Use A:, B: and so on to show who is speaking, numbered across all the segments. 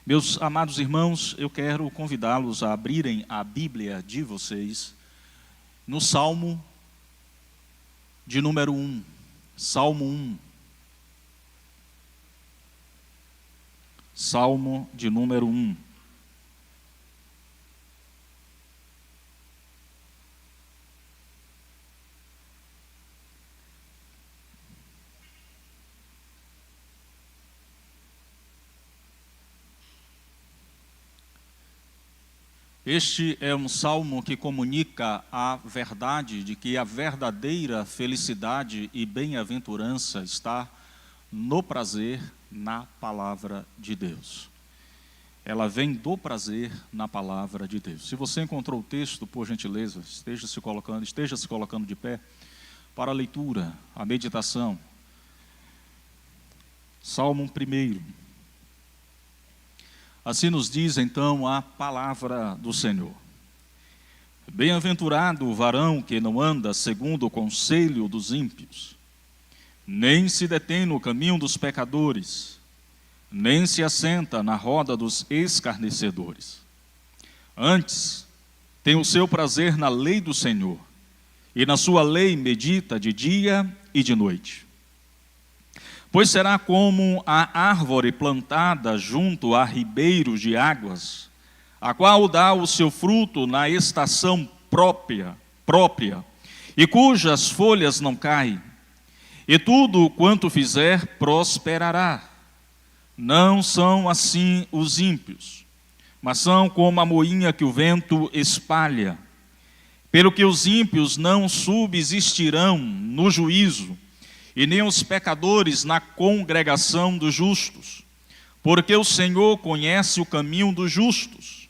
A: Meus amados irmãos, eu quero convidá-los a abrirem a Bíblia de vocês no Salmo de número 1. Salmo 1. Salmo de número 1. Este é um salmo que comunica a verdade de que a verdadeira felicidade e bem-aventurança está no prazer na palavra de Deus. Ela vem do prazer na palavra de Deus. Se você encontrou o texto, por gentileza, esteja se colocando de pé para a leitura, a meditação. Salmo 1. Assim nos diz então a palavra do Senhor. Bem-aventurado o varão que não anda segundo o conselho dos ímpios, nem se detém no caminho dos pecadores, nem se assenta na roda dos escarnecedores. Antes, tem o seu prazer na lei do Senhor, e na sua lei medita de dia e de noite. Pois será como a árvore plantada junto a ribeiros de águas, a qual dá o seu fruto na estação própria, e cujas folhas não caem, e tudo quanto fizer prosperará. Não são assim os ímpios, mas são como a moinha que o vento espalha. Pelo que os ímpios não subsistirão no juízo, e nem os pecadores na congregação dos justos, porque o Senhor conhece o caminho dos justos,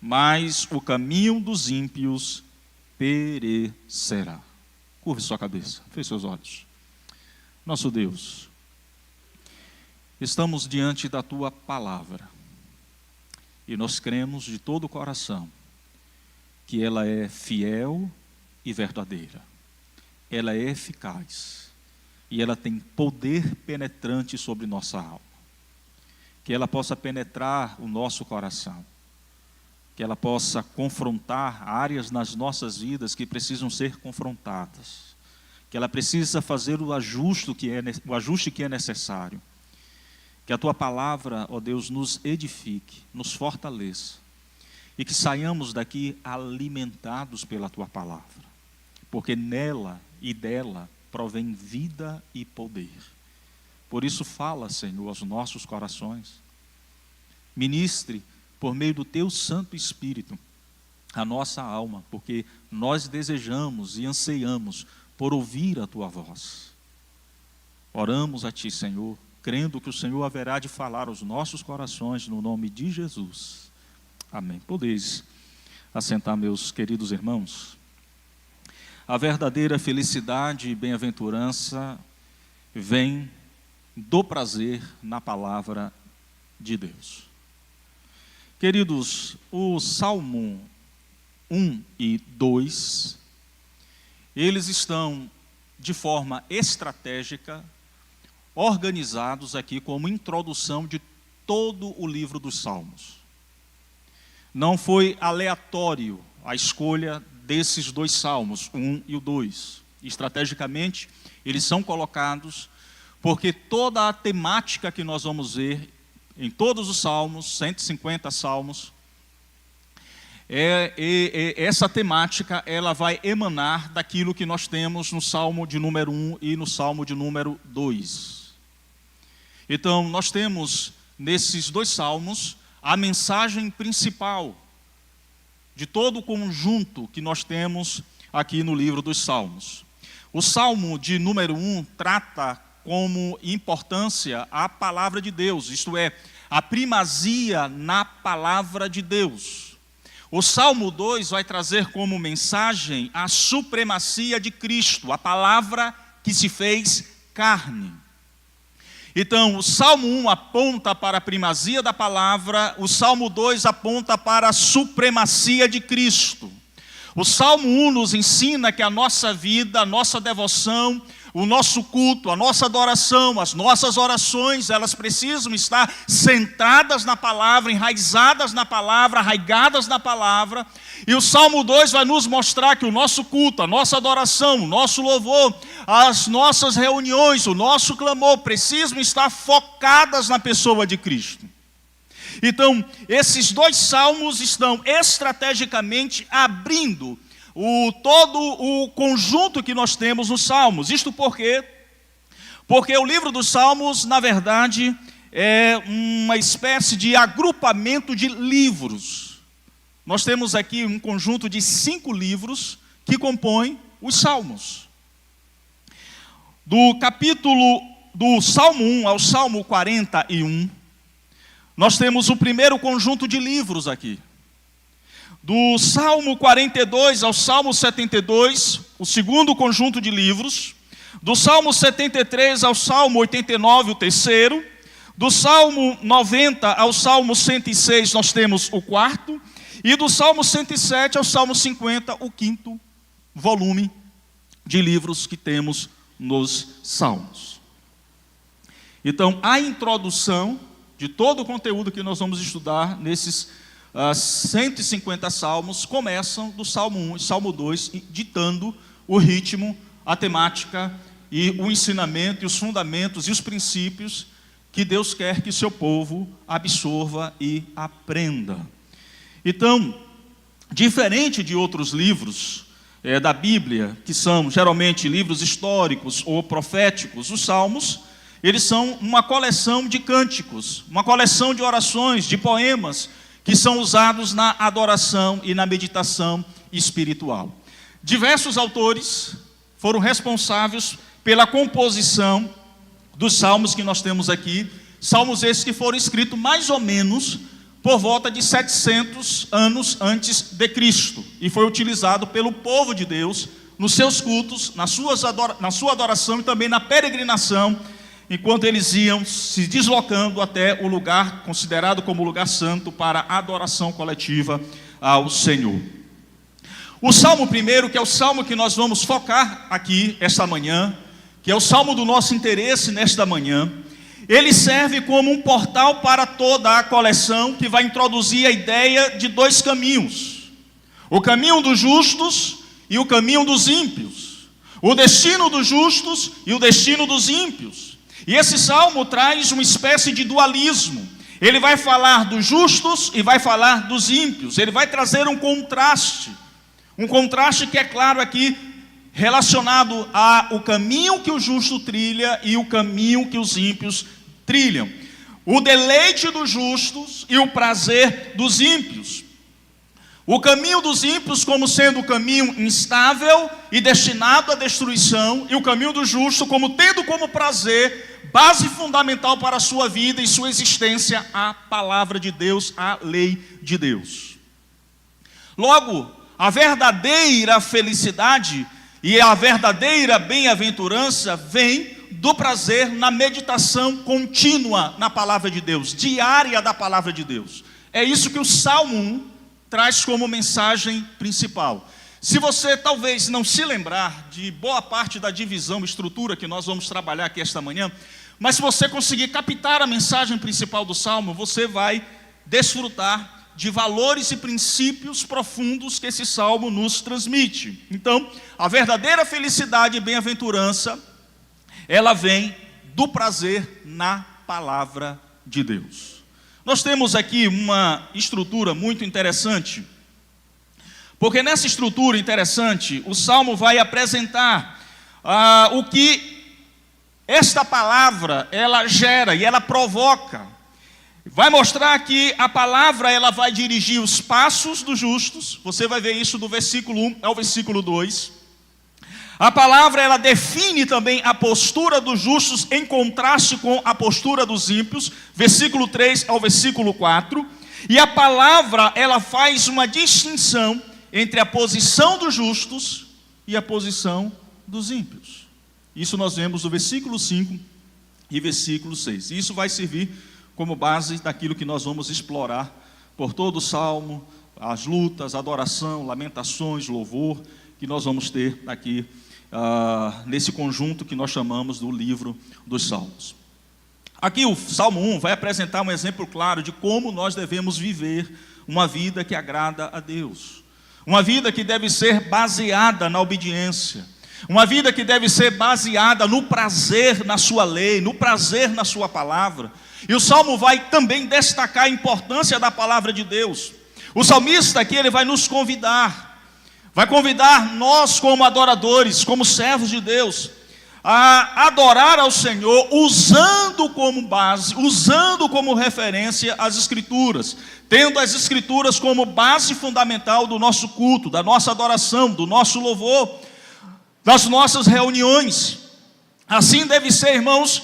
A: mas o caminho dos ímpios perecerá. Curve sua cabeça, feche seus olhos. Nosso Deus, estamos diante da Tua palavra, e nós cremos de todo o coração que ela é fiel e verdadeira, ela é eficaz, e ela tem poder penetrante sobre nossa alma. Que ela possa penetrar o nosso coração. Que ela possa confrontar áreas nas nossas vidas que precisam ser confrontadas. Que ela precisa fazer o ajuste que é necessário. Que a Tua palavra, ó Deus, nos edifique, nos fortaleça. E que saiamos daqui alimentados pela Tua palavra. Porque nela e dela provém vida e poder. Por isso fala, Senhor, aos nossos corações. Ministre, por meio do Teu Santo Espírito, a nossa alma, porque nós desejamos e anseiamos por ouvir a Tua voz. Oramos a Ti, Senhor, crendo que o Senhor haverá de falar aos nossos corações, no nome de Jesus. Amém. Podeis assentar, meus queridos irmãos. A verdadeira felicidade e bem-aventurança vem do prazer na palavra de Deus. Queridos, o Salmo 1 e 2, eles estão de forma estratégica organizados aqui como introdução de todo o livro dos Salmos. Não foi aleatório a escolha desses dois salmos, o 1 e o 2. Estrategicamente, eles são colocados porque toda a temática que nós vamos ver em todos os salmos, 150 salmos, essa temática ela vai emanar daquilo que nós temos no salmo de número 1 e no salmo de número 2. Então, nós temos nesses dois salmos a mensagem principal de todo o conjunto que nós temos aqui no livro dos Salmos. O Salmo de número 1 trata como importância a palavra de Deus, isto é, a primazia na palavra de Deus. O Salmo 2 vai trazer como mensagem a supremacia de Cristo, a palavra que se fez carne. Então, o Salmo 1 aponta para a primazia da palavra, o Salmo 2 aponta para a supremacia de Cristo. O Salmo 1 nos ensina que a nossa vida, a nossa devoção, O nosso culto, a nossa adoração, as nossas orações, elas precisam estar centradas na palavra, enraizadas na palavra, arraigadas na palavra. E o Salmo 2 vai nos mostrar que o nosso culto, a nossa adoração, o nosso louvor, as nossas reuniões, o nosso clamor precisam estar focadas na pessoa de Cristo. Então, esses dois salmos estão estrategicamente abrindo todo o conjunto que nós temos nos Salmos. Isto porque o livro dos Salmos, na verdade, é uma espécie de agrupamento de livros. Nós temos aqui um conjunto de 5 livros que compõem os Salmos. Do Salmo 1 ao Salmo 41, nós temos o primeiro conjunto de livros aqui. Do Salmo 42 ao Salmo 72, o segundo conjunto de livros. Do Salmo 73 ao Salmo 89, o terceiro. Do Salmo 90 ao Salmo 106, nós temos o quarto. E do Salmo 107 ao Salmo 50, o quinto volume de livros que temos nos Salmos. Então, a introdução de todo o conteúdo que nós vamos estudar nesses 150 salmos começam do Salmo 1 e Salmo 2, ditando o ritmo, a temática e o ensinamento e os fundamentos e os princípios que Deus quer que seu povo absorva e aprenda. Então, diferente de outros livros da Bíblia, que são geralmente livros históricos ou proféticos, os salmos, eles são uma coleção de cânticos, uma coleção de orações, de poemas, que são usados na adoração e na meditação espiritual. Diversos autores foram responsáveis pela composição dos salmos que nós temos aqui, salmos esses que foram escritos mais ou menos por volta de 700 anos antes de Cristo, e foi utilizado pelo povo de Deus nos seus cultos, na sua adoração e também na peregrinação, enquanto eles iam se deslocando até o lugar considerado como lugar santo para a adoração coletiva ao Senhor. O Salmo primeiro, que é o Salmo que nós vamos focar aqui esta manhã, que é o Salmo do nosso interesse nesta manhã, ele serve como um portal para toda a coleção, que vai introduzir a ideia de 2 caminhos: o caminho dos justos e o caminho dos ímpios, o destino dos justos e o destino dos ímpios. E esse salmo traz uma espécie de dualismo. Ele vai falar dos justos e vai falar dos ímpios. Ele vai trazer um contraste que é claro aqui, relacionado ao caminho que o justo trilha e o caminho que os ímpios trilham. O deleite dos justos e o prazer dos ímpios. O caminho dos ímpios como sendo o caminho instável e destinado à destruição, e o caminho do justo como tendo como prazer, base fundamental para a sua vida e sua existência, a palavra de Deus, a lei de Deus. Logo, a verdadeira felicidade e a verdadeira bem-aventurança vem do prazer na meditação contínua na palavra de Deus, diária da palavra de Deus. É isso que o Salmo 1 traz como mensagem principal. Se você talvez não se lembrar de boa parte da divisão, estrutura que nós vamos trabalhar aqui esta manhã, mas se você conseguir captar a mensagem principal do Salmo, você vai desfrutar de valores e princípios profundos que esse Salmo nos transmite. Então, a verdadeira felicidade e bem-aventurança, ela vem do prazer na palavra de Deus. Nós temos aqui uma estrutura muito interessante, porque nessa estrutura interessante, o Salmo vai apresentar o que esta palavra, ela gera e ela provoca. Vai mostrar que a palavra, ela vai dirigir os passos dos justos. Você vai ver isso do versículo 1 ao versículo 2. A palavra, ela define também a postura dos justos em contraste com a postura dos ímpios, versículo 3 ao versículo 4. E a palavra, ela faz uma distinção entre a posição dos justos e a posição dos ímpios. Isso nós vemos no versículo 5 e versículo 6. E isso vai servir como base daquilo que nós vamos explorar por todo o Salmo, as lutas, adoração, lamentações, louvor, que nós vamos ter aqui nesse conjunto que nós chamamos do livro dos Salmos. Aqui o Salmo 1 vai apresentar um exemplo claro de como nós devemos viver uma vida que agrada a Deus. Uma vida que deve ser baseada na obediência. Uma vida que deve ser baseada no prazer na sua lei, no prazer na sua palavra. E o Salmo vai também destacar a importância da palavra de Deus. O salmista aqui, ele vai nos convidar. Vai convidar nós como adoradores, como servos de Deus, a adorar ao Senhor usando como base, usando como referência as Escrituras, tendo as Escrituras como base fundamental do nosso culto, da nossa adoração, do nosso louvor, das nossas reuniões. Assim deve ser, irmãos,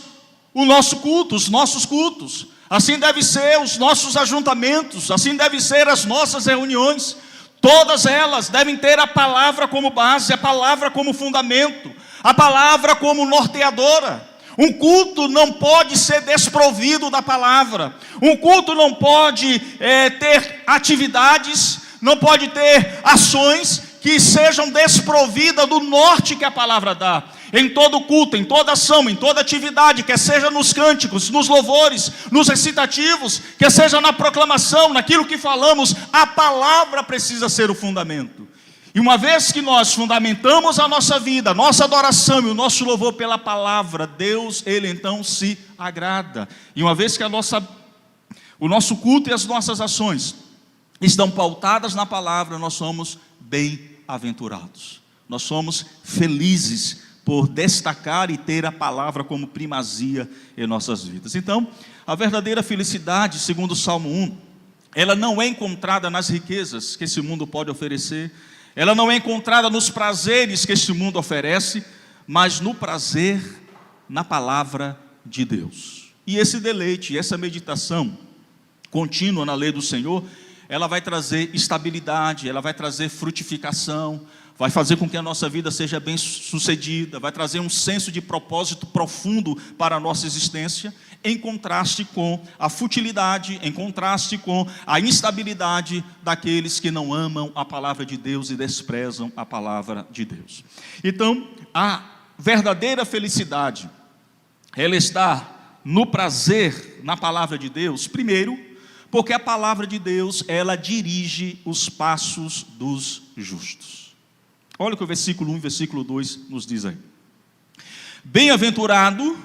A: o nosso culto, os nossos cultos, assim deve ser os nossos ajuntamentos, assim deve ser as nossas reuniões. Todas elas devem ter a palavra como base, a palavra como fundamento, a palavra como norteadora. Um culto não pode ser desprovido da palavra. Um culto não pode ter atividades, não pode ter ações que sejam desprovidas do norte que a palavra dá. Em todo culto, em toda ação, em toda atividade, quer seja nos cânticos, nos louvores, nos recitativos, quer seja na proclamação, naquilo que falamos, a palavra precisa ser o fundamento. E uma vez que nós fundamentamos a nossa vida, a nossa adoração e o nosso louvor pela palavra, Deus, Ele então se agrada. E uma vez que o nosso culto e as nossas ações estão pautadas na palavra, nós somos bem-aventurados. Nós somos felizes por destacar e ter a palavra como primazia em nossas vidas. Então, a verdadeira felicidade, segundo o Salmo 1, ela não é encontrada nas riquezas que esse mundo pode oferecer, ela não é encontrada nos prazeres que este mundo oferece, mas no prazer na palavra de Deus. E esse deleite, essa meditação contínua na lei do Senhor, ela vai trazer estabilidade, ela vai trazer frutificação, vai fazer com que a nossa vida seja bem sucedida, vai trazer um senso de propósito profundo para a nossa existência, em contraste com a futilidade, em contraste com a instabilidade daqueles que não amam a palavra de Deus e desprezam a palavra de Deus. Então, a verdadeira felicidade, ela está no prazer na palavra de Deus, primeiro, porque a palavra de Deus, ela dirige os passos dos justos. Olha o que o versículo 1 e versículo 2 nos diz aí. Bem-aventurado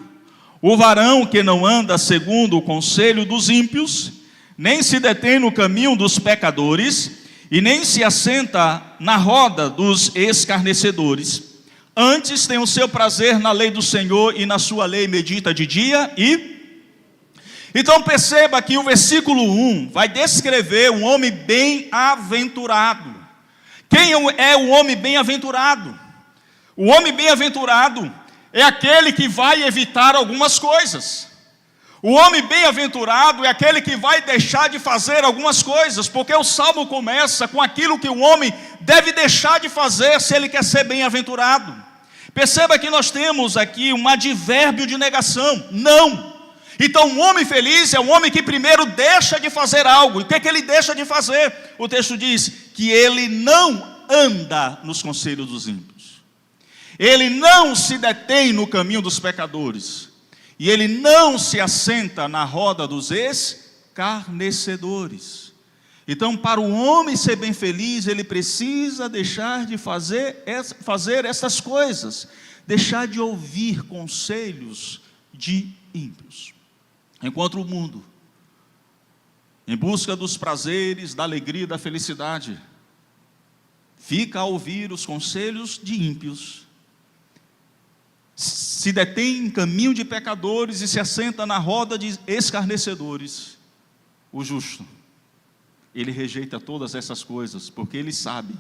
A: o varão que não anda segundo o conselho dos ímpios, nem se detém no caminho dos pecadores, e nem se assenta na roda dos escarnecedores. Antes tem o seu prazer na lei do Senhor, e na sua lei medita de dia e... Então perceba que o versículo 1 vai descrever um homem bem-aventurado. Quem é o homem bem-aventurado? O homem bem-aventurado é aquele que vai evitar algumas coisas. O homem bem-aventurado é aquele que vai deixar de fazer algumas coisas, porque o Salmo começa com aquilo que o homem deve deixar de fazer se ele quer ser bem-aventurado. Perceba que nós temos aqui um advérbio de negação, não. Então um homem feliz é um homem que primeiro deixa de fazer algo. E o que é que ele deixa de fazer? O texto diz que ele não anda nos conselhos dos ímpios, ele não se detém no caminho dos pecadores, e ele não se assenta na roda dos escarnecedores. Então, para o homem ser bem feliz, ele precisa deixar de fazer essas coisas, deixar de ouvir conselhos de ímpios. Enquanto o mundo, em busca dos prazeres, da alegria, da felicidade, fica a ouvir os conselhos de ímpios, se detém em caminho de pecadores e se assenta na roda de escarnecedores, o justo, ele rejeita todas essas coisas, porque ele sabe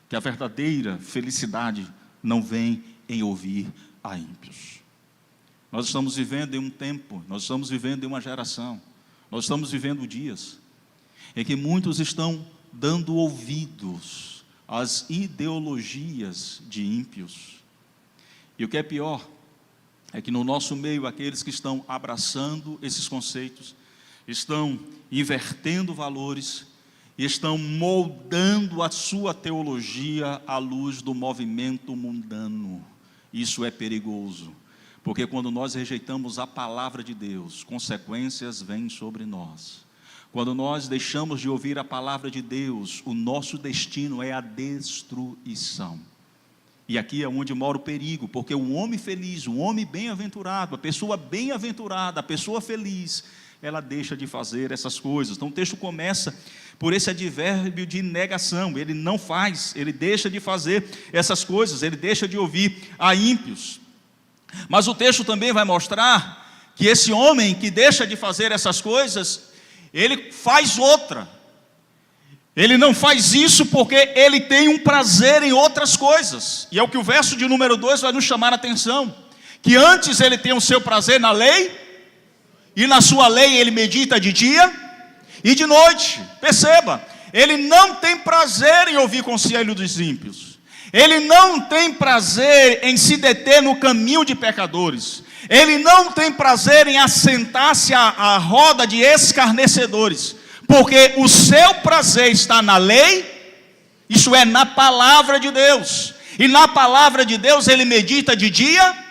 A: que a verdadeira felicidade não vem em ouvir a ímpios. Nós estamos vivendo em um tempo, nós estamos vivendo em uma geração, nós estamos vivendo dias em que muitos estão dando ouvidos às ideologias de ímpios. E o que é pior é que no nosso meio, aqueles que estão abraçando esses conceitos, estão invertendo valores e estão moldando a sua teologia à luz do movimento mundano. Isso é perigoso, porque quando nós rejeitamos a palavra de Deus, consequências vêm sobre nós. Quando nós deixamos de ouvir a palavra de Deus, o nosso destino é a destruição. E aqui é onde mora o perigo, porque um homem feliz, um homem bem-aventurado, a pessoa bem-aventurada, a pessoa feliz, ela deixa de fazer essas coisas. Então o texto começa por esse advérbio de negação. Ele não faz, ele deixa de fazer essas coisas, ele deixa de ouvir a ímpios. Mas o texto também vai mostrar que esse homem que deixa de fazer essas coisas, ele faz outra. Ele não faz isso porque ele tem um prazer em outras coisas. E é o que o verso de número 2 vai nos chamar a atenção. Que antes ele tem o seu prazer na lei, e na sua lei ele medita de dia e de noite. Perceba, ele não tem prazer em ouvir conselho dos ímpios. Ele não tem prazer em se deter no caminho de pecadores. Ele não tem prazer em assentar-se à roda de escarnecedores. Porque o seu prazer está na lei, isso é, na palavra de Deus. E na palavra de Deus ele medita de dia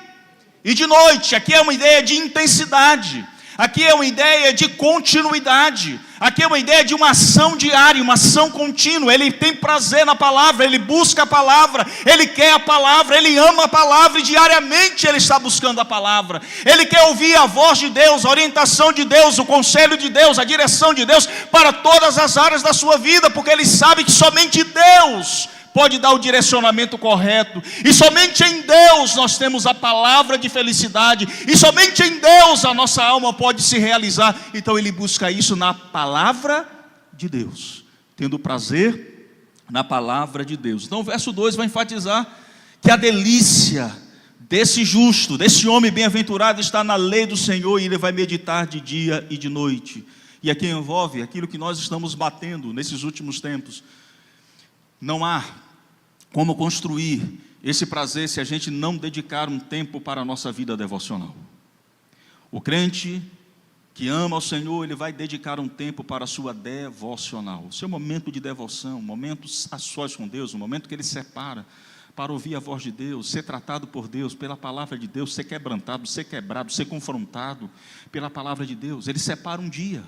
A: e de noite. Aqui é uma ideia de intensidade. Aqui é uma ideia de continuidade. Aqui é uma ideia de uma ação diária, uma ação contínua. Ele tem prazer na palavra, ele busca a palavra, ele quer a palavra, ele ama a palavra, e diariamente ele está buscando a palavra. Ele quer ouvir a voz de Deus, a orientação de Deus, o conselho de Deus, a direção de Deus para todas as áreas da sua vida, porque ele sabe que somente Deus pode dar o direcionamento correto, e somente em Deus nós temos a palavra de felicidade, e somente em Deus a nossa alma pode se realizar. Então ele busca isso na palavra de Deus, tendo prazer na palavra de Deus. Então o verso 2 vai enfatizar que a delícia desse justo, desse homem bem-aventurado, está na lei do Senhor, e ele vai meditar de dia e de noite. E aqui envolve aquilo que nós estamos batendo nesses últimos tempos. Não há como construir esse prazer se a gente não dedicar um tempo para a nossa vida devocional. O crente que ama ao Senhor, ele vai dedicar um tempo para a sua devocional, o seu momento de devoção, um momento a sós com Deus, um momento que ele separa para ouvir a voz de Deus, ser tratado por Deus, pela palavra de Deus, ser quebrantado, ser quebrado, ser confrontado pela palavra de Deus. Ele separa um dia,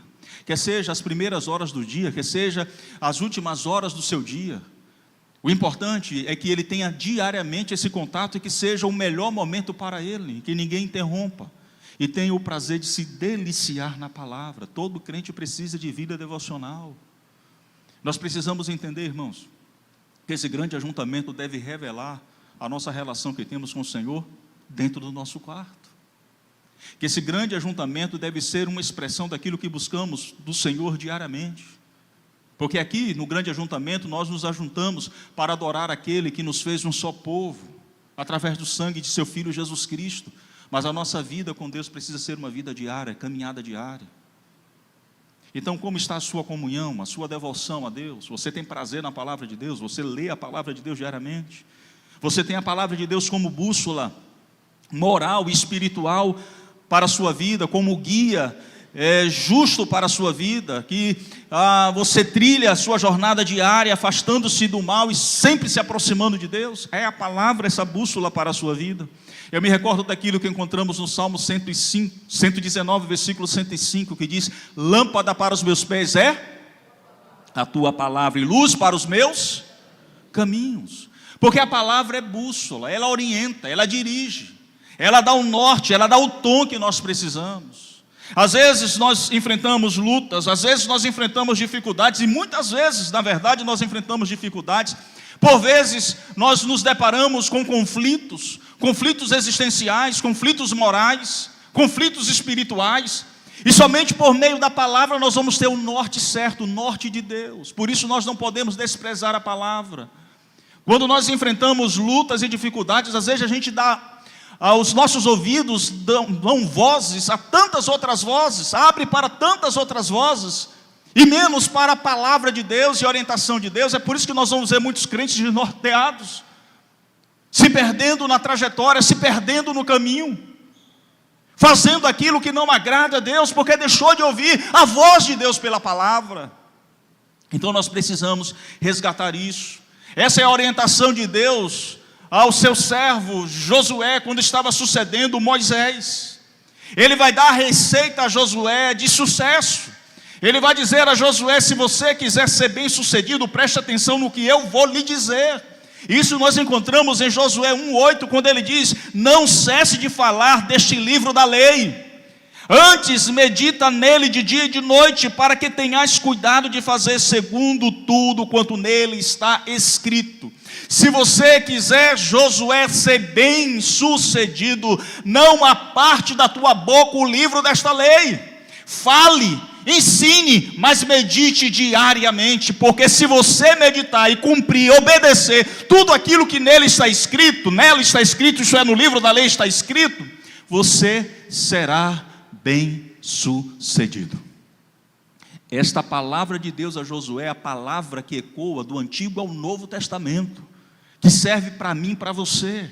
A: quer seja as primeiras horas do dia, quer seja as últimas horas do seu dia. O importante é que ele tenha diariamente esse contato e que seja o melhor momento para ele, que ninguém interrompa, e tenha o prazer de se deliciar na palavra. Todo crente precisa de vida devocional. Nós precisamos entender, irmãos, que esse grande ajuntamento deve revelar a nossa relação que temos com o Senhor dentro do nosso quarto. Que esse grande ajuntamento deve ser uma expressão daquilo que buscamos do Senhor diariamente. Porque aqui, no grande ajuntamento, nós nos ajuntamos para adorar aquele que nos fez um só povo, através do sangue de seu Filho Jesus Cristo. Mas a nossa vida com Deus precisa ser uma vida diária, caminhada diária. Então, como está a sua comunhão, a sua devoção a Deus? Você tem prazer na palavra de Deus? Você lê a palavra de Deus diariamente? Você tem a palavra de Deus como bússola moral e espiritual para a sua vida, como guia justo para a sua vida, que você trilha a sua jornada diária, afastando-se do mal e sempre se aproximando de Deus? É a palavra essa bússola para a sua vida? Eu me recordo daquilo que encontramos no Salmo 119, versículo 105, que diz: lâmpada para os meus pés é a tua palavra, e luz para os meus caminhos. Porque a palavra é bússola, ela orienta, ela dirige, ela dá o norte, ela dá o tom que nós precisamos. Às vezes nós enfrentamos lutas, às vezes nós enfrentamos dificuldades, e muitas vezes, na verdade, nós enfrentamos dificuldades. Por vezes nós nos deparamos com conflitos existenciais, conflitos morais, conflitos espirituais, e somente por meio da palavra nós vamos ter o norte certo, o norte de Deus. Por isso nós não podemos desprezar a palavra. Quando nós enfrentamos lutas e dificuldades, às vezes a gente os nossos ouvidos dão vozes a tantas outras vozes, abre para tantas outras vozes, e menos para a palavra de Deus e a orientação de Deus. É por isso que nós vamos ver muitos crentes desnorteados, se perdendo na trajetória, se perdendo no caminho, fazendo aquilo que não agrada a Deus, porque deixou de ouvir a voz de Deus pela palavra. Então nós precisamos resgatar isso. Essa é a orientação de Deus ao seu servo Josué, quando estava sucedendo Moisés. Ele vai dar a receita a Josué de sucesso. Ele vai dizer a Josué: se você quiser ser bem sucedido, preste atenção no que eu vou lhe dizer. Isso nós encontramos em Josué 1:8, quando ele diz: não cesse de falar deste livro da lei. Antes medita nele de dia e de noite, para que tenhais cuidado de fazer segundo tudo quanto nele está escrito. Se você quiser, Josué, ser bem sucedido, não aparte da tua boca o livro desta lei. Fale, ensine, mas medite diariamente, porque se você meditar e cumprir, obedecer tudo aquilo que nela está escrito, isso é, no livro da lei está escrito, você será bem sucedido. Esta palavra de Deus a Josué é a palavra que ecoa do Antigo ao Novo Testamento, que serve para mim e para você.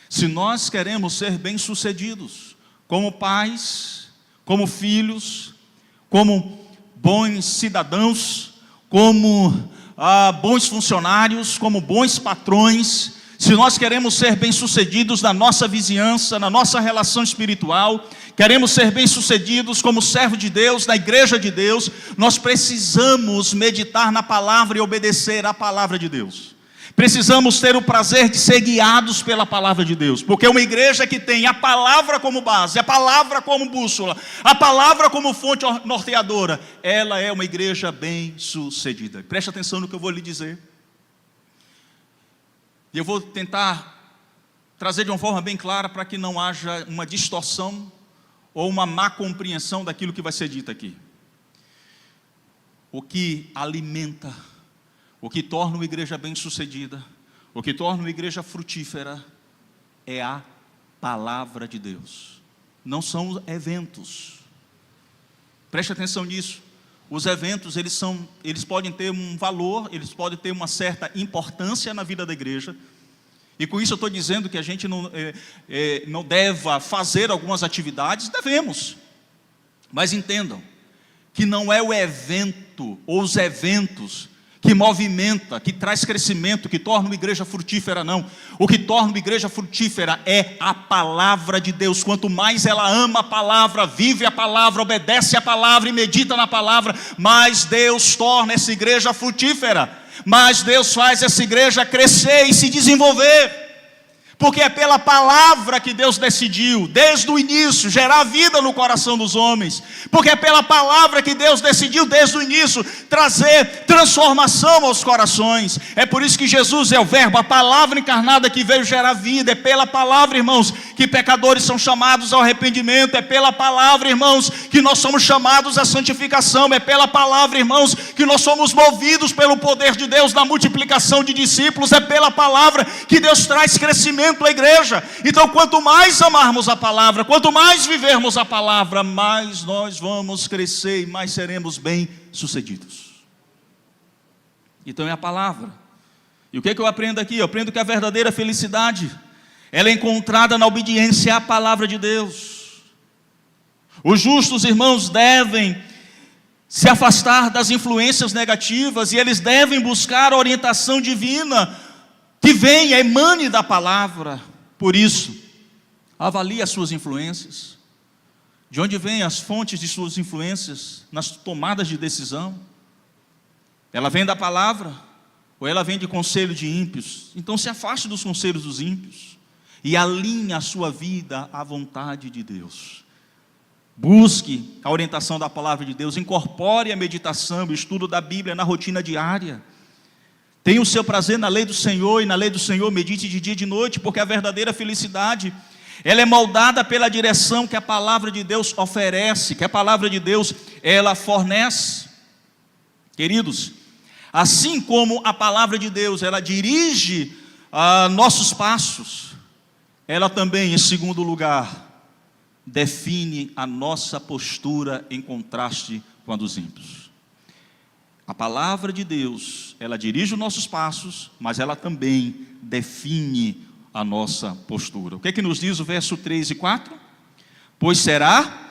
A: Se nós queremos ser bem sucedidos, como pais, como filhos, como bons cidadãos, como bons funcionários, como bons patrões, se nós queremos ser bem-sucedidos na nossa vizinhança, na nossa relação espiritual, queremos ser bem-sucedidos como servo de Deus, na igreja de Deus, nós precisamos meditar na palavra e obedecer à palavra de Deus. Precisamos ter o prazer de ser guiados pela palavra de Deus, porque uma igreja que tem a palavra como base, a palavra como bússola, a palavra como fonte norteadora, ela é uma igreja bem-sucedida. Preste atenção no que eu vou lhe dizer. E eu vou tentar trazer de uma forma bem clara para que não haja uma distorção ou uma má compreensão daquilo que vai ser dito aqui. O que alimenta, o que torna uma igreja bem-sucedida, o que torna uma igreja frutífera, é a palavra de Deus. Não são os eventos. Preste atenção nisso. Os eventos, eles podem ter um valor, eles podem ter uma certa importância na vida da igreja. E com isso eu estou dizendo que a gente não deva fazer algumas atividades, devemos. Mas entendam que não é o evento ou os eventos que movimenta, que traz crescimento, que torna uma igreja frutífera, não. O que torna uma igreja frutífera é a palavra de Deus. Quanto mais ela ama a palavra, vive a palavra, obedece a palavra e medita na palavra, mais Deus torna essa igreja frutífera, mais Deus faz essa igreja crescer e se desenvolver. Porque é pela palavra que Deus decidiu, desde o início, gerar vida no coração dos homens. Porque é pela palavra que Deus decidiu, desde o início, trazer transformação aos corações. É por isso que Jesus é o verbo, a palavra encarnada que veio gerar vida. É pela palavra, irmãos, que pecadores são chamados ao arrependimento. É pela palavra, irmãos, que nós somos chamados à santificação. É pela palavra, irmãos, que nós somos movidos pelo poder de Deus na multiplicação de discípulos. É pela palavra que Deus traz crescimento à igreja. Então, quanto mais amarmos a palavra, quanto mais vivermos a palavra, mais nós vamos crescer e mais seremos bem-sucedidos. Então é a palavra. E o que eu aprendo aqui? Eu aprendo que a verdadeira felicidade, ela é encontrada na obediência à palavra de Deus. Os justos, irmãos, devem se afastar das influências negativas e eles devem buscar a orientação divina que venha, emane da palavra. Por isso, avalie as suas influências. De onde vêm as fontes de suas influências nas tomadas de decisão? Ela vem da palavra ou ela vem de conselho de ímpios? Então se afaste dos conselhos dos ímpios e alinhe a sua vida à vontade de Deus. Busque a orientação da palavra de Deus, incorpore a meditação, o estudo da Bíblia na rotina diária. Tenha o seu prazer na lei do Senhor, e na lei do Senhor medite de dia e de noite, porque a verdadeira felicidade, ela é moldada pela direção que a palavra de Deus oferece, que a palavra de Deus, ela fornece. Queridos, assim como a palavra de Deus, ela dirige nossos passos, ela também, em segundo lugar, define a nossa postura em contraste com a dos ímpios. A palavra de Deus, ela dirige os nossos passos, mas ela também define a nossa postura. O que é que nos diz o verso 3 e 4? Pois será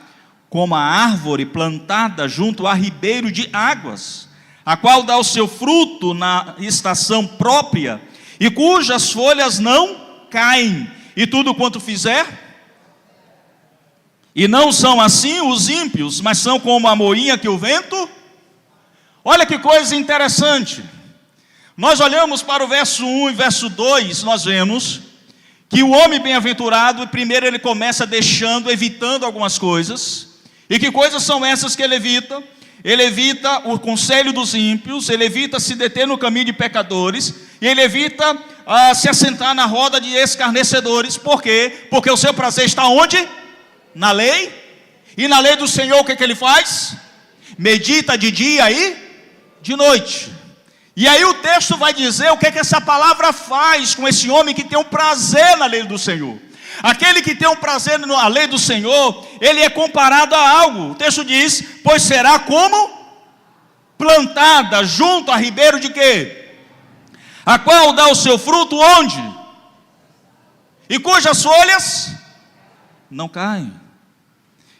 A: como a árvore plantada junto a ribeiro de águas, a qual dá o seu fruto na estação própria, e cujas folhas não caem, e tudo quanto fizer. E não são assim os ímpios, mas são como a moinha que o vento. Olha que coisa interessante. Nós olhamos para o verso 1 e verso 2, nós vemos que o homem bem-aventurado, primeiro ele começa evitando algumas coisas. E que coisas são essas que ele evita? Ele evita o conselho dos ímpios, ele evita se deter no caminho de pecadores, e ele evita se assentar na roda de escarnecedores. Por quê? Porque o seu prazer está onde? Na lei. E na lei do Senhor o que ele faz? Medita de dia e de noite. E aí o texto vai dizer o que essa palavra faz com esse homem que tem um prazer na lei do Senhor. Aquele que tem um prazer na lei do Senhor, ele é comparado a algo. O texto diz, pois será como plantada junto a ribeiro de quê? A qual dá o seu fruto onde? E cujas folhas não caem.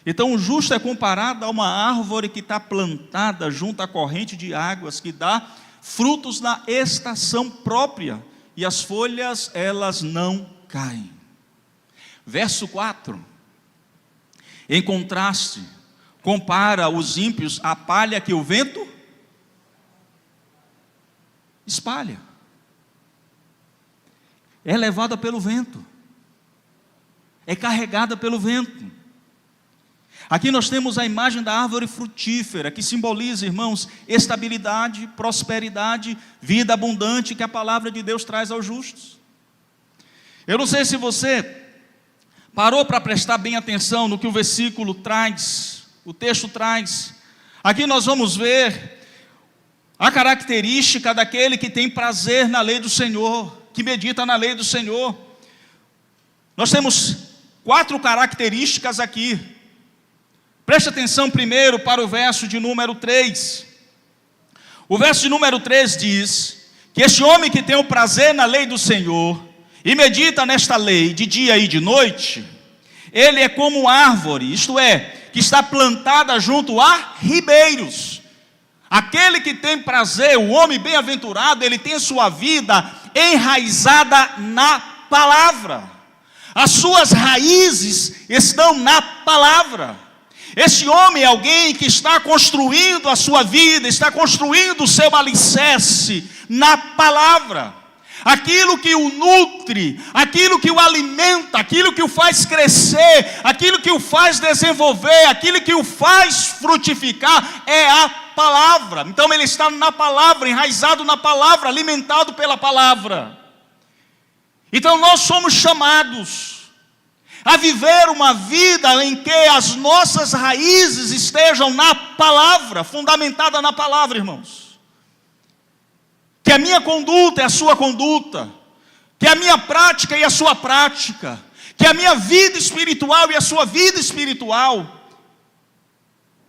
A: Então o justo é comparado a uma árvore que está plantada junto à corrente de águas, que dá frutos na estação própria, e as folhas elas não caem. Verso 4, em contraste, compara os ímpios à palha que o vento espalha. É levada pelo vento, é carregada pelo vento. Aqui nós temos a imagem da árvore frutífera, que simboliza, irmãos, estabilidade, prosperidade, vida abundante, que a palavra de Deus traz aos justos. Eu não sei se você parou para prestar bem atenção no que o versículo traz, o texto traz. Aqui nós vamos ver a característica daquele que tem prazer na lei do Senhor, que medita na lei do Senhor. Nós temos 4 características aqui. Preste atenção primeiro para o verso de número 3. O verso de número 3 diz que este homem que tem o prazer na lei do Senhor e medita nesta lei de dia e de noite, ele é como árvore, isto é, que está plantada junto a ribeiros. Aquele que tem prazer, o homem bem-aventurado, ele tem sua vida enraizada na palavra. As suas raízes estão na palavra. Esse homem é alguém que está construindo a sua vida, está construindo o seu alicerce na palavra. Aquilo que o nutre, aquilo que o alimenta, aquilo que o faz crescer, aquilo que o faz desenvolver, aquilo que o faz frutificar é a palavra. Então ele está na palavra, enraizado na palavra, alimentado pela palavra. Então nós somos chamados a viver uma vida em que as nossas raízes estejam na palavra, fundamentada na palavra, irmãos. Que a minha conduta é a sua conduta, que a minha prática e a sua prática, que a minha vida espiritual e a sua vida espiritual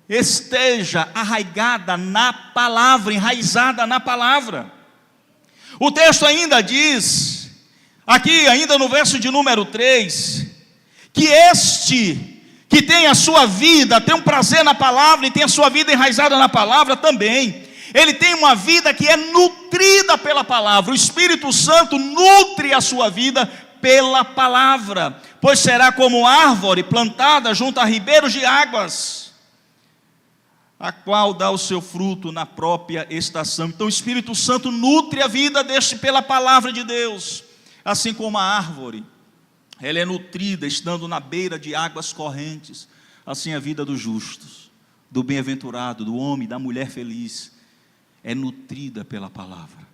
A: esteja arraigada na palavra, enraizada na palavra. O texto ainda diz, aqui ainda no verso de número 3, que este que tem a sua vida, tem um prazer na palavra e tem a sua vida enraizada na palavra também, ele tem uma vida que é nutrida pela palavra. O Espírito Santo nutre a sua vida pela palavra, pois será como árvore plantada junto a ribeiros de águas, a qual dá o seu fruto na própria estação. Então o Espírito Santo nutre a vida deste pela palavra de Deus, assim como a árvore, ela é nutrida estando na beira de águas correntes. Assim a vida dos justos, do bem-aventurado, do homem, da mulher feliz, é nutrida pela palavra.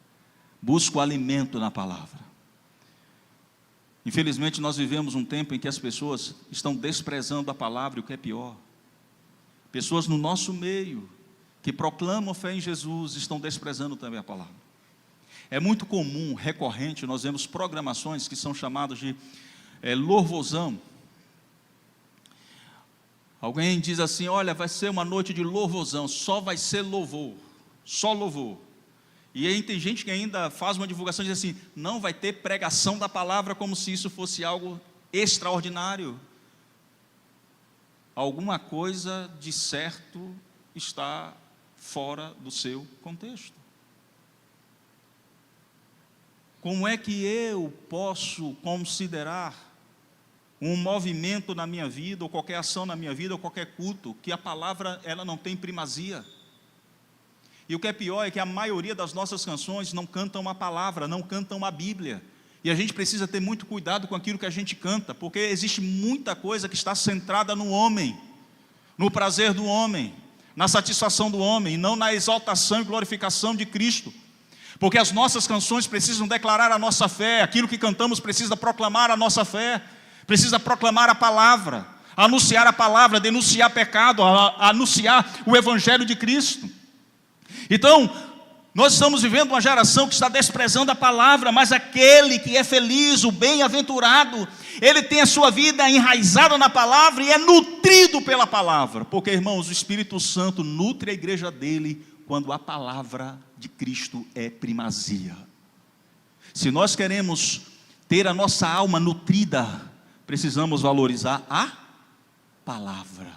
A: Busca o alimento na palavra. Infelizmente nós vivemos um tempo em que as pessoas estão desprezando a palavra, e o que é pior, pessoas no nosso meio que proclamam fé em Jesus estão desprezando também a palavra. É muito comum, recorrente, nós vemos programações que são chamadas de louvorzão. Alguém diz assim: olha, vai ser uma noite de louvorzão, só vai ser louvor, só louvor. E aí tem gente que ainda faz uma divulgação e diz assim: não vai ter pregação da palavra, como se isso fosse algo extraordinário. Alguma coisa de certo está fora do seu contexto. como é que eu posso considerar um movimento na minha vida, ou qualquer ação na minha vida, ou qualquer culto, que a palavra ela não tem primazia? E o que é pior é que a maioria das nossas canções não cantam a palavra, não cantam a Bíblia. E a gente precisa ter muito cuidado com aquilo que a gente canta, porque existe muita coisa que está centrada no homem, no prazer do homem, na satisfação do homem, e não na exaltação e glorificação de Cristo. Porque as nossas canções precisam declarar a nossa fé, aquilo que cantamos precisa proclamar a nossa fé, precisa proclamar a palavra, anunciar a palavra, denunciar pecado, anunciar o Evangelho de Cristo. Então, nós estamos vivendo uma geração que está desprezando a palavra, mas aquele que é feliz, o bem-aventurado, ele tem a sua vida enraizada na palavra e é nutrido pela palavra. Porque, irmãos, o Espírito Santo nutre a igreja dele quando a palavra de Cristo é primazia. Se nós queremos ter a nossa alma nutrida, precisamos valorizar a palavra.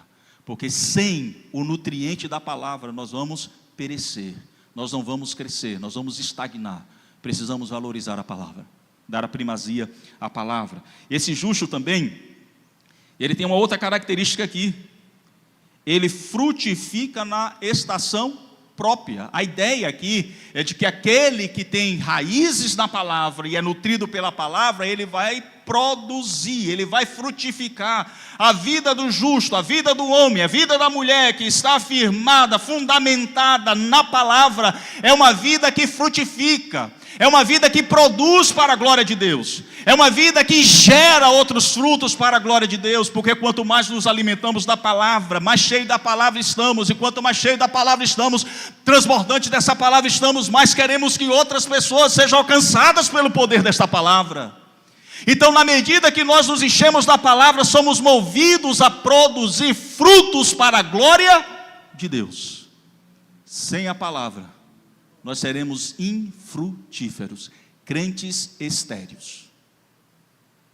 A: Porque sem o nutriente da palavra nós vamos perecer. Nós não vamos crescer, nós vamos estagnar. Precisamos valorizar a palavra, dar a primazia à palavra. Esse justo também, ele tem uma outra característica aqui. Ele frutifica na estação própria. A ideia aqui é de que aquele que tem raízes na palavra e é nutrido pela palavra, ele vai produzir, ele vai frutificar. A vida do justo, a vida do homem, a vida da mulher que está firmada, fundamentada na palavra, é uma vida que frutifica, é uma vida que produz para a glória de Deus, é uma vida que gera outros frutos para a glória de Deus, porque quanto mais nos alimentamos da palavra, mais cheio da palavra estamos, e quanto mais cheio da palavra estamos, transbordante dessa palavra estamos, mais queremos que outras pessoas sejam alcançadas pelo poder desta palavra. Então, na medida que nós nos enchemos da palavra, somos movidos a produzir frutos para a glória de Deus. Sem a palavra, nós seremos infrutíferos, crentes estéreos.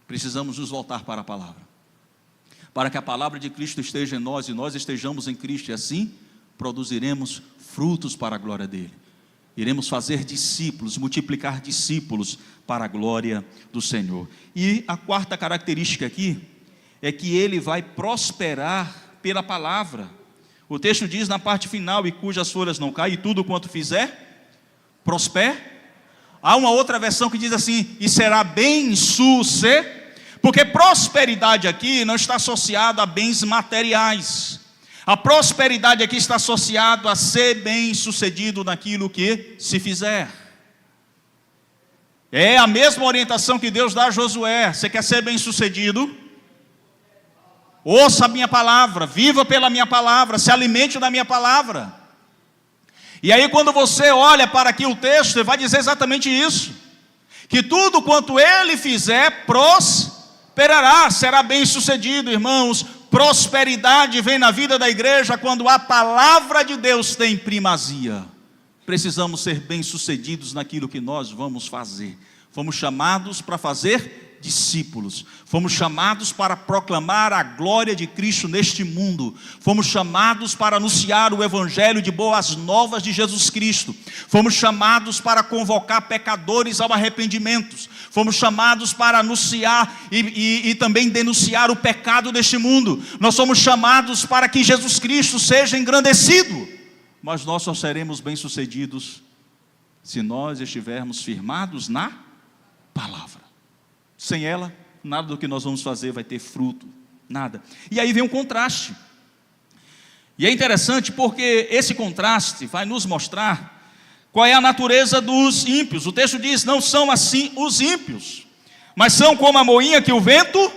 A: Precisamos nos voltar para a palavra, para que a palavra de Cristo esteja em nós e nós estejamos em Cristo, e assim produziremos frutos para a glória dele. Iremos fazer discípulos, multiplicar discípulos para a glória do Senhor. E a quarta característica aqui é que ele vai prosperar pela palavra. O texto diz na parte final: e cujas folhas não caem, e tudo quanto fizer, prospere. Há uma outra versão que diz assim: e será bem-sucedido. Porque prosperidade aqui não está associada a bens materiais. A prosperidade aqui está associada a ser bem-sucedido naquilo que se fizer. É a mesma orientação que Deus dá a Josué. Você quer ser bem-sucedido? Ouça a minha palavra, viva pela minha palavra, se alimente da minha palavra. E aí quando você olha para aqui o texto, ele vai dizer exatamente isso: que tudo quanto ele fizer, prosperará, será bem-sucedido. Irmãos, prosperidade vem na vida da igreja quando a palavra de Deus tem primazia. Precisamos ser bem-sucedidos naquilo que nós vamos fazer. Fomos chamados para fazer discípulos. Fomos chamados para proclamar a glória de Cristo neste mundo. Fomos chamados para anunciar o evangelho de boas novas de Jesus Cristo. Fomos chamados para convocar pecadores ao arrependimento. Fomos chamados para anunciar e também denunciar o pecado deste mundo. Nós somos chamados para que Jesus Cristo seja engrandecido. Mas nós só seremos bem-sucedidos se nós estivermos firmados na palavra. Sem ela, nada do que nós vamos fazer vai ter fruto, nada. E aí vem um contraste. E é interessante porque esse contraste vai nos mostrar qual é a natureza dos ímpios. O texto diz: não são assim os ímpios, mas são como a moinha que o vento,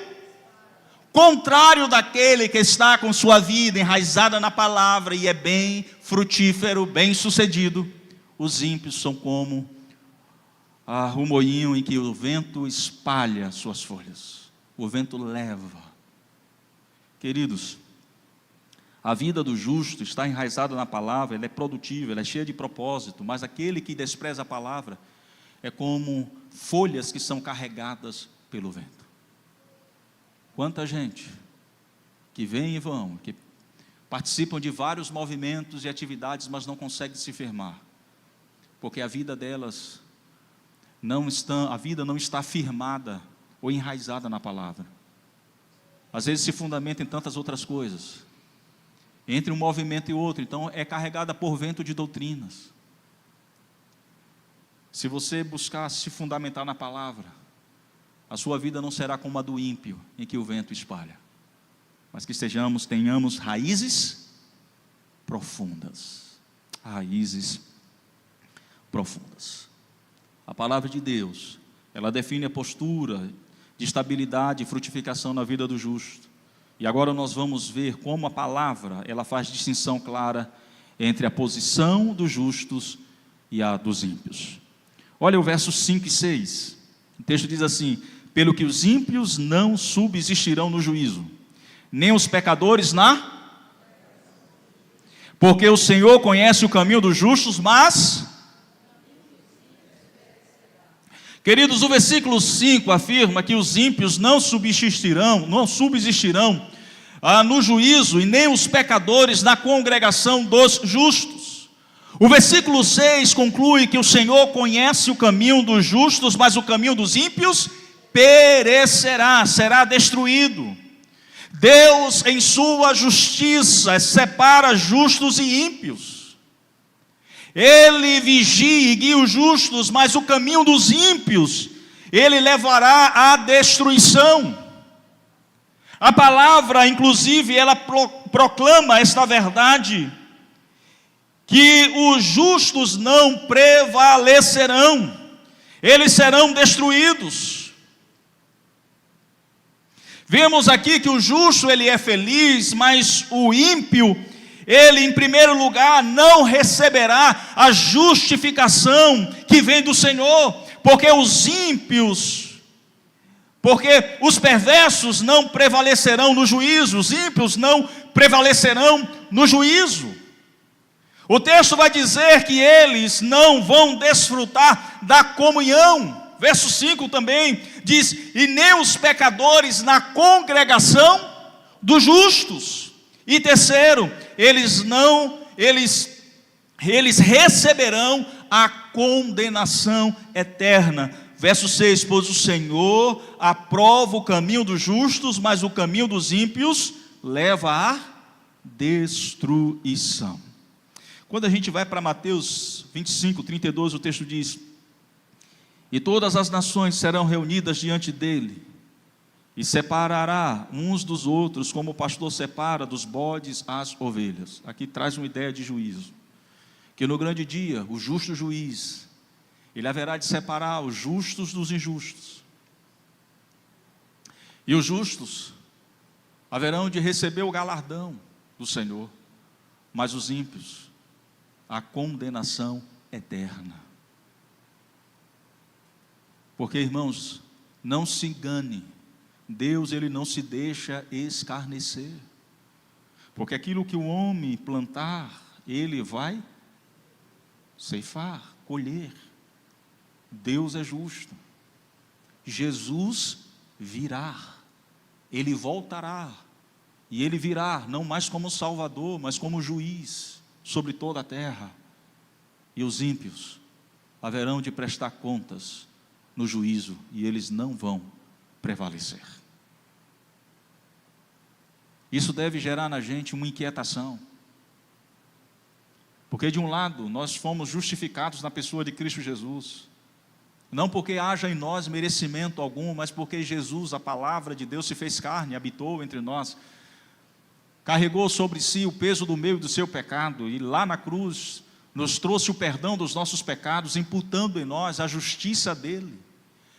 A: contrário daquele que está com sua vida enraizada na palavra e é bem frutífero, bem sucedido. Os ímpios são como o moinho em que o vento espalha suas folhas, o vento leva. Queridos, a vida do justo está enraizada na palavra, ela é produtiva, ela é cheia de propósito, mas aquele que despreza a palavra é como folhas que são carregadas pelo vento. Quanta gente que vem e vão, que participam de vários movimentos e atividades, mas não conseguem se firmar, porque a vida delas a vida não está firmada ou enraizada na palavra. Às vezes se fundamenta em tantas outras coisas, entre um movimento e outro, então é carregada por vento de doutrinas. Se você buscar se fundamentar na palavra, a sua vida não será como a do ímpio, em que o vento espalha, mas que tenhamos raízes profundas. Raízes profundas. A palavra de Deus, ela define a postura de estabilidade e frutificação na vida do justo. E agora nós vamos ver como a palavra, ela faz distinção clara entre a posição dos justos e a dos ímpios. Olha o verso 5 e 6. O texto diz assim: pelo que os ímpios não subsistirão no juízo, nem os pecadores porque o Senhor conhece o caminho dos justos, mas... Queridos, o versículo 5 afirma que os ímpios não subsistirão no juízo, e nem os pecadores na congregação dos justos. O versículo 6 conclui que o Senhor conhece o caminho dos justos, mas o caminho dos ímpios perecerá, será destruído. Deus, em sua justiça, separa justos e ímpios. Ele vigia e guia os justos, mas o caminho dos ímpios, ele levará à destruição. A palavra, inclusive, ela proclama esta verdade, que os justos não prevalecerão, eles serão destruídos. Vemos aqui que o justo, ele é feliz, mas o ímpio, ele em primeiro lugar não receberá a justificação que vem do Senhor, porque os perversos não prevalecerão no juízo, os ímpios não prevalecerão no juízo. O texto vai dizer que eles não vão desfrutar da comunhão. Verso 5 também diz: e nem os pecadores na congregação dos justos. E terceiro, eles receberão a condenação eterna. Verso 6, pois o Senhor aprova o caminho dos justos, mas o caminho dos ímpios leva à destruição. Quando a gente vai para Mateus 25, 32, o texto diz: e todas as nações serão reunidas diante dele, e separará uns dos outros, como o pastor separa dos bodes as ovelhas. Aqui traz uma ideia de juízo, que no grande dia, o justo juiz, ele haverá de separar os justos dos injustos, e os justos haverão de receber o galardão do Senhor, mas os ímpios, a condenação eterna. Porque, irmãos, não se engane, Deus, ele não se deixa escarnecer, porque aquilo que o homem plantar, ele vai ceifar, colher. Deus é justo. Jesus virá, ele voltará, e ele virá não mais como Salvador, mas como juiz sobre toda a terra, e os ímpios haverão de prestar contas no juízo, e eles não vão prevalecer. Isso deve gerar na gente uma inquietação, porque de um lado nós fomos justificados na pessoa de Cristo Jesus, não porque haja em nós merecimento algum, mas porque Jesus, a palavra de Deus, se fez carne, habitou entre nós, carregou sobre si o peso do meu e do seu pecado, e lá na cruz nos trouxe o perdão dos nossos pecados, imputando em nós a justiça dele.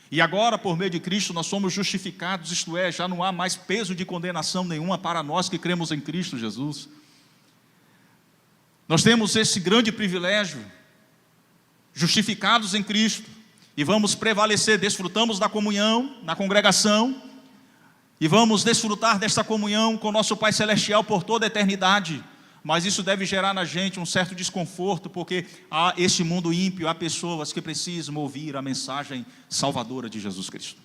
A: E agora, por meio de Cristo, nós somos justificados, isto é, já não há mais peso de condenação nenhuma para nós que cremos em Cristo Jesus. Nós temos esse grande privilégio, justificados em Cristo, e vamos prevalecer, desfrutamos da comunhão na congregação, e vamos desfrutar desta comunhão com nosso Pai Celestial por toda a eternidade. Mas isso deve gerar na gente um certo desconforto, porque há este mundo ímpio, há pessoas que precisam ouvir a mensagem salvadora de Jesus Cristo.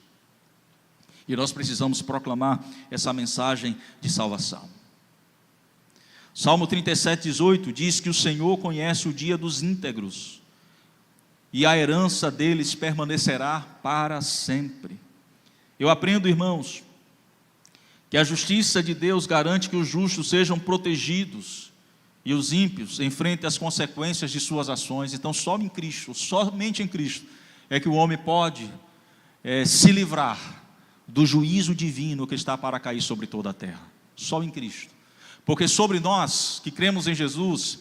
A: E nós precisamos proclamar essa mensagem de salvação. Salmo 37, 18 diz que o Senhor conhece o dia dos íntegros, e a herança deles permanecerá para sempre. Eu aprendo, irmãos, que a justiça de Deus garante que os justos sejam protegidos e os ímpios enfrentem as consequências de suas ações. Então, só em Cristo, somente em Cristo, é que o homem pode se livrar do juízo divino que está para cair sobre toda a terra. Só em Cristo. Porque sobre nós, que cremos em Jesus,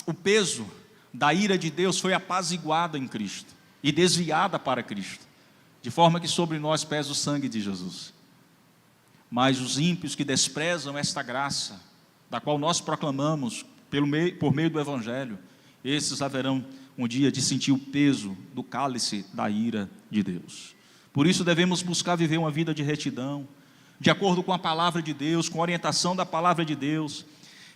A: o peso da ira de Deus foi apaziguada em Cristo e desviada para Cristo, de forma que sobre nós pesa o sangue de Jesus. Mas os ímpios que desprezam esta graça, da qual nós proclamamos por meio do Evangelho, esses haverão um dia de sentir o peso do cálice da ira de Deus. Por isso devemos buscar viver uma vida de retidão, de acordo com a palavra de Deus, com a orientação da palavra de Deus,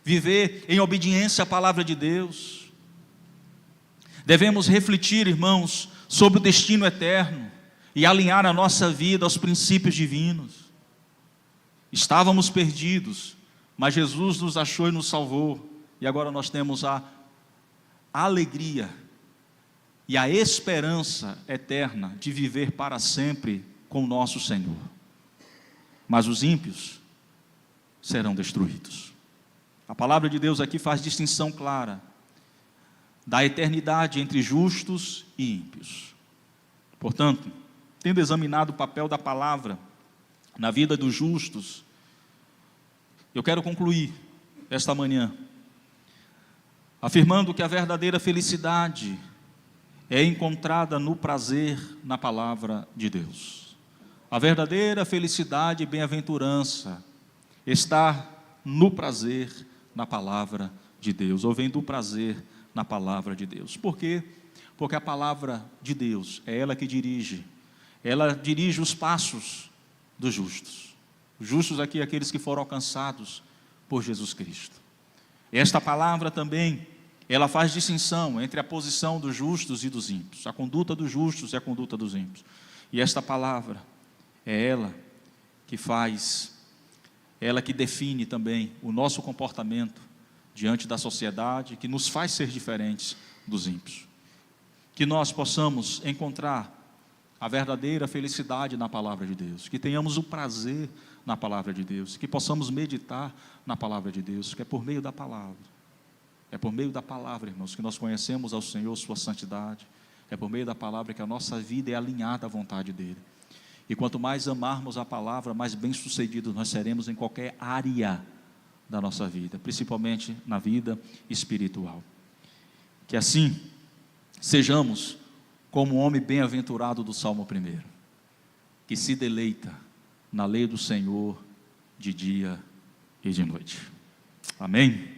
A: viver em obediência à palavra de Deus. Devemos refletir, irmãos, sobre o destino eterno e alinhar a nossa vida aos princípios divinos. Estávamos perdidos, mas Jesus nos achou e nos salvou, e agora nós temos a alegria e a esperança eterna de viver para sempre com o nosso Senhor. Mas os ímpios serão destruídos. A palavra de Deus aqui faz distinção clara da eternidade entre justos e ímpios. Portanto, tendo examinado o papel da palavra na vida dos justos, eu quero concluir esta manhã afirmando que a verdadeira felicidade é encontrada no prazer na palavra de Deus. A verdadeira felicidade e bem-aventurança está no prazer na palavra de Deus, ou vem do prazer na palavra de Deus. Por quê? Porque a palavra de Deus é ela que dirige os passos dos justos. Os justos aqui, aqueles que foram alcançados por Jesus Cristo. Esta palavra também, ela faz distinção entre a posição dos justos e dos ímpios, a conduta dos justos e a conduta dos ímpios. E esta palavra é ela que define também o nosso comportamento diante da sociedade, que nos faz ser diferentes dos ímpios. Que nós possamos encontrar a verdadeira felicidade na palavra de Deus, que tenhamos o prazer na palavra de Deus, que possamos meditar na palavra de Deus, que é por meio da palavra. É por meio da palavra, irmãos, que nós conhecemos ao Senhor, sua santidade. É por meio da palavra que a nossa vida é alinhada à vontade dEle. E quanto mais amarmos a palavra, mais bem-sucedidos nós seremos em qualquer área da nossa vida, principalmente na vida espiritual. Que assim sejamos como o homem bem-aventurado do Salmo 1, que se deleita na lei do Senhor de dia e de noite. Amém?